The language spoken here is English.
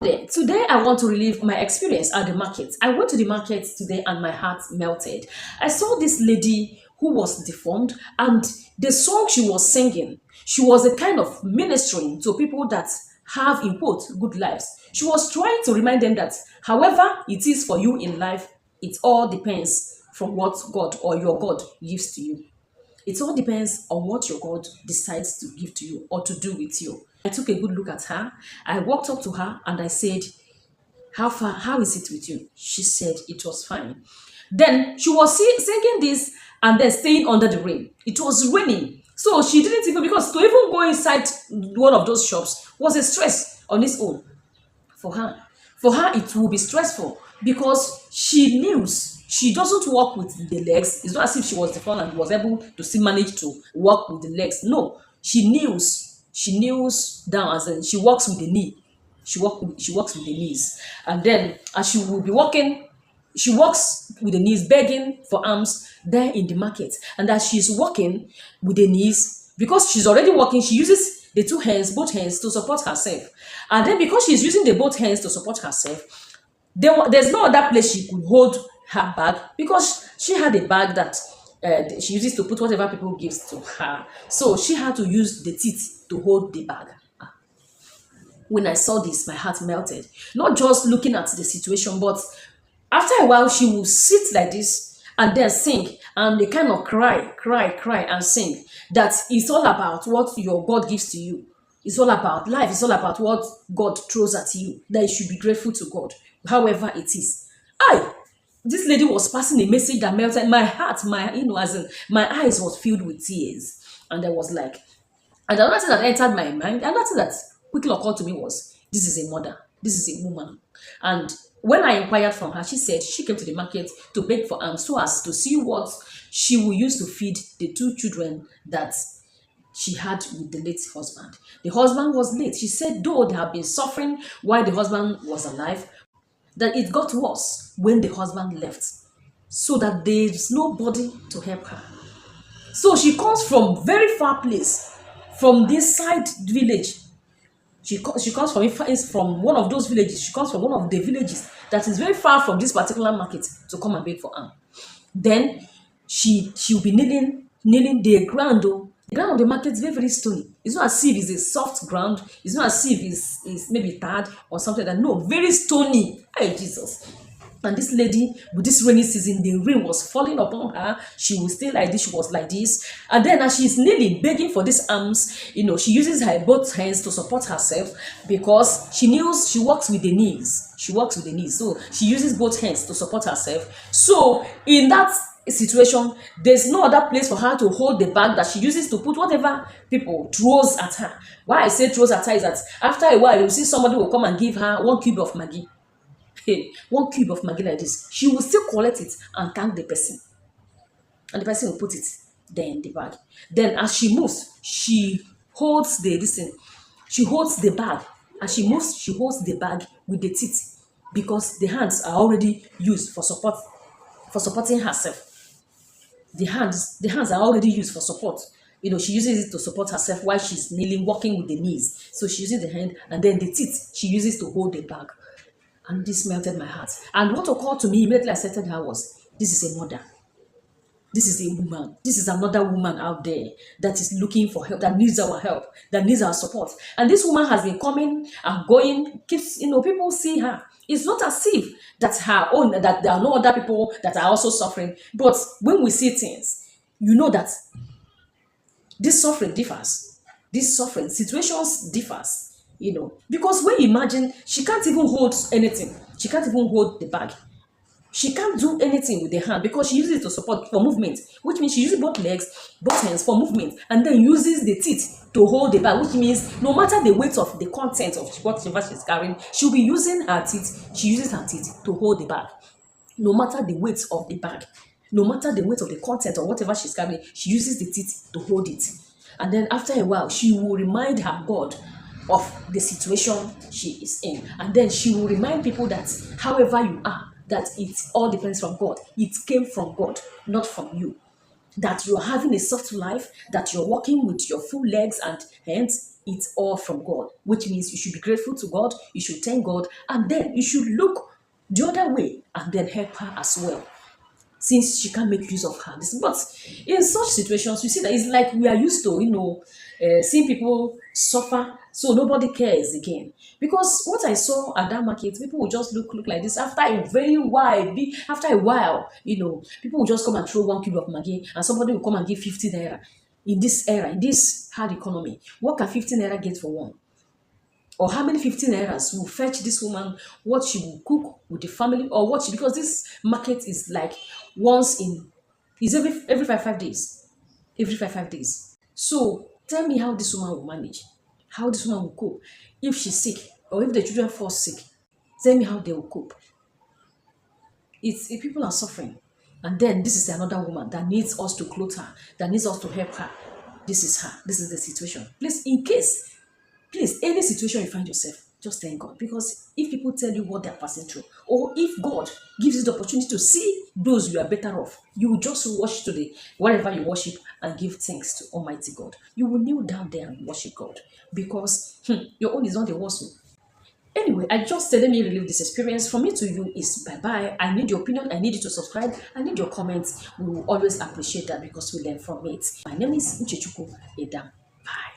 Today, I want to relive my experience at the market. I went to the market today and my heart melted. I saw this lady who was deformed, and the song she was singing, she was a kind of ministering to people that have, in quote, good lives. She was trying to remind them that however it is for you in life, it all depends from what God or your God gives to you. It all depends on what your God decides to give to you or to do with you. I took a good look at her. I walked up to her and I said, how is it with you? She said it was fine. Then she was singing this and then staying under the rain. It was raining. So she didn't even, because to even go inside one of those shops was a stress on its own for her. For her, it will be stressful because she knews she doesn't walk with the legs. It's not as if she was the one and was able to still manage to walk with the legs. No, she kneels down, as in she walks with the knee. She walks with the knees, and then as she will be walking, she walks with the knees, begging for alms there in the market. And as she's walking with the knees, because she's already walking, she uses the two hands, both hands, to support herself. And then because she's using the both hands to support herself, there's no other place she could hold her bag, because she had a bag that she uses to put whatever people gives to her. So she had to use the teeth to hold the bag. When I saw this, my heart melted. Not just looking at the situation, but after a while, she will sit like this and then sing, and they kind of cry, and sing. That it's all about what your God gives to you. It's all about life. It's all about what God throws at you. That you should be grateful to God, however it is. I This lady was passing a message that melted my heart. As in my eyes was filled with tears, and I was like, and another thing that entered my mind, another thing that quickly occurred to me was, this is a mother, this is a woman. And when I inquired from her, she said she came to the market to beg for alms so as to see what she will use to feed the two children that she had with the late husband. The husband was late. She said, though they have been suffering while the husband was alive, that it got worse when the husband left, so that there's nobody to help her. So she comes from very far place, from this side village. She comes from one of those villages. She comes from one of the villages that is very far from this particular market to come and beg for her. Then she'll be kneeling the ground. Oh, the ground of the market is very, very stony. It's not as if it's a soft ground. It's not as if it's maybe tarred or something like that. No, very stony. Hey, Jesus. And this lady, with this rainy season, the rain was falling upon her. She will stay like this. She was like this. And then as she's kneeling, begging for these alms, she uses her both hands to support herself, because she kneels, she walks with the knees. She walks with the knees. So she uses both hands to support herself. So in that situation, there's no other place for her to hold the bag that she uses to put whatever people throws at her. Why I say throws at her is that after a while, you see somebody will come and give her 1 cube of Maggi. 1 cube of Maggi like this, she will still collect it and thank the person, and the person will put it there in the bag. Then as she moves, she holds she holds the bag. As she moves, she holds the bag with the teeth, because the hands are already used for supporting herself. The hands are already used for support. She uses it to support herself while she's kneeling, walking with the knees. So she uses the hand, and then the teeth she uses to hold the bag. And this melted my heart. And what occurred to me immediately I accepted her was, this is a mother. This is a woman. This is another woman out there that is looking for help, that needs our help, that needs our support. And this woman has been coming and going, keeps, people see her. It's not as if that there are no other people that are also suffering. But when we see things, you know that this suffering differs. This suffering, situations differs. Because when you imagine, she can't even hold anything. She can't even hold the bag. She can't do anything with the hand, because she uses it to support for movement, which means she uses both legs, both hands for movement, and then uses the teeth to hold the bag, which means no matter the weight of the content of whatever she's carrying, she'll be using her teeth. She uses her teeth to hold the bag. No matter the weight of the bag, no matter the weight of the content or whatever she's carrying, she uses the teeth to hold it. And then after a while, she will remind her God of the situation she is in. And then she will remind people that however you are, that it all depends from God. It came from God, not from you. That you're having a soft life, that you're walking with your full legs and hands, it's all from God, which means you should be grateful to God, you should thank God, and then you should look the other way and then help her as well, since she can't make use of her. But in such situations, you see that it's like we are used to, seeing people suffer, so nobody cares again. Because what I saw at that market, people will just look like this after a very while. After a while, people will just come and throw 1 cube of Maggi, and somebody will come and give 50 naira. In this era, in this hard economy, what can 50 naira get for one? Or how many 15 nairas will fetch this woman what she will cook with the family, or what she, because this market is like once in, is every 5 days, every 5 days. So tell me how this woman will manage, how this woman will cope if she's sick, or if the children fall sick. Tell me how they will cope. It's if people are suffering, and then this is another woman that needs us to clothe her, that needs us to help her. This is her, this is the situation. Please, in case, please, any situation you find yourself, just thank God. Because if people tell you what they're passing through, or if God gives you the opportunity to see those you are better off, you will just worship today, whatever you worship, and give thanks to Almighty God. You will kneel down there and worship God, because your own is not the worst. Anyway, I just said, let me relive this experience. From me to you is bye bye. I need your opinion. I need you to subscribe. I need your comments. We will always appreciate that because we learn from it. My name is Nchechuku Edam. Bye.